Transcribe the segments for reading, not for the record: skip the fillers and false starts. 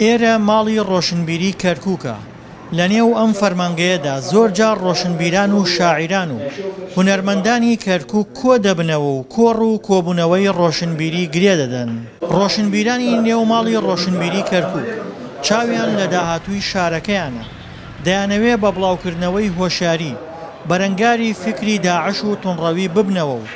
ئێرە ماڵی ڕۆشنبیری کەرکووکە. لە نێو ئەم فەرمانگەیەدا زۆر جار ڕۆشنبیران و شاعیران و هونەرمەندانی کەرکووک کۆ دەبنەوە و کۆڕ و کۆبوونەوەی ڕۆشنبیری گرێ دەدەن. ڕۆشنبیرانی نێو ماڵی ڕۆشنبیری کەرکووک چاویان لە داهاتووی شارەکەیانە، دەیانەوێ بە بڵاوکردنەوەی هۆشیاری بەرەنگاری فکری داعش و تونڕەوی ببنەوە و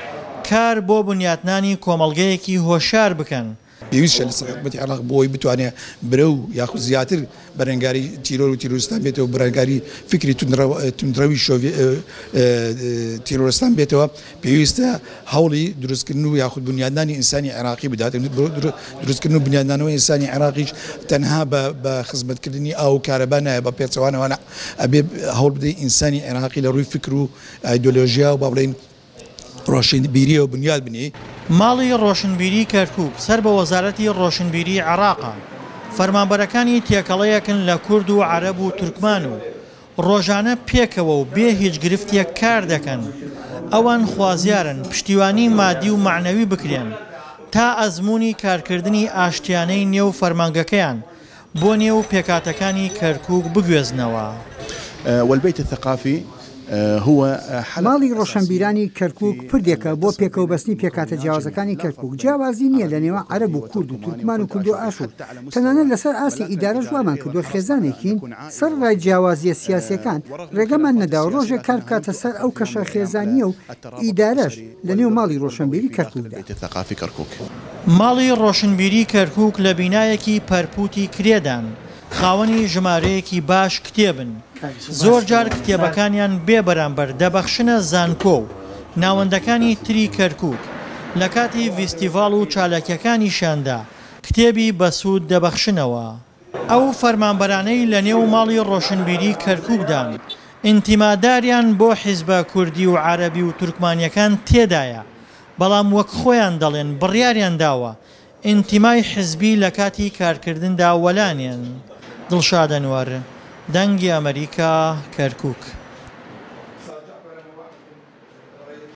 کار بۆ بنیاتنانی کۆمەڵگەیەکی هۆشیار بکەن. پێویستە لە سەرحکومەتی عێراق بۆی بتوانێت برە و یاخود زیاتر بەرەنگاری تیرۆر و تیرۆریستان بێتەوە، بەرەنگاری فکری توندڕەوی تیرۆریستان بێتەوە، پێویستە هەوڵی دروستکردن و یاخود بنیادنانی ئینسانی عێراقی بدات. دروستکردن و بنیادنانەوەی ئینسانی عێراقیش تەنها بە خزمەتکردنی ئاو کارەبا نایە، بە پێچەوانەوە ئەبێ هەوڵ بدەیت ئینسانی عێراقی لە ڕووی فکر و ئایدۆلۆژیا و با بڵێن ڕۆشنبیری و بنیاد بنێ. ماڵی ڕۆشنبیری کەرکووک سەر بە وەزارەتی ڕۆشنبیری عێراقە. فەرمانبەرەکانی تێکەڵەیەکن لە کورد و عەرەب و تورکمان و ڕۆژانە پێکەوە و بێ هیچ گرفتێک کار دەکەن. ئەوان خوازیارن پشتیوانی مادی و معنەوی بکرێن تا ئەزموونی کارکردنی ئاشتیانەی نێو فەرمانگەکەیان بۆ نێو پێکاتەکانی کەرکووک بگوێزنەوە. والبيت الثقافي ماڵی ڕۆشنبیرانی کەرکووک پردێکە بۆ پێکەوەبەستنی پێکاتە جیاوازەکانی کەرکووک. جیاوازی نییە لە نێوان عەرەب و کورد و تورکمان و کورد و ئاشور. تەنانەت لەسەر ئاسی ئیدارەش وامان کردووە خێزانێکین سەر ڕای جیاوازیە سیاسیەکان ڕێگەمان نەداوە ڕۆژێک کار بکاتە سەر ئەو کەشە خێزانیە و ئیدارەش لە نێو ماڵی ڕۆشنبیری کەرکووکدا. ماڵی ڕۆشنبیری کەرکووک لە بینایەکی پەرپوتی کرێدان، خاوەنی ژمارەیەکی باش کتێبن. زۆر جار کتێبەکانیان بێ بەرامبەر دەبەخشنە زانکۆ و ناوەندەکانی تری کەرکووک. لە کاتی ڤیستیڤاڵ و چالاکیەکانیشاندا کتێبی بەسوود دەبەخشنەوە. ئەو فەرمانبەرانەی لە نێو ماڵی ڕۆشنبیری کەرکووکدان ئینتیماداریان بۆ حیزبە کوردی و عەرەبی و تورکمانیەکان تێدایە، بەڵام وەک خۆیان دەڵێن بڕیاریان داوە ئینتیمای حیزبی لە کاتی کارکردندا وەلانێن. دڵشاد ئەنوەر، دەنگی ئەمریکا، کەرکووک.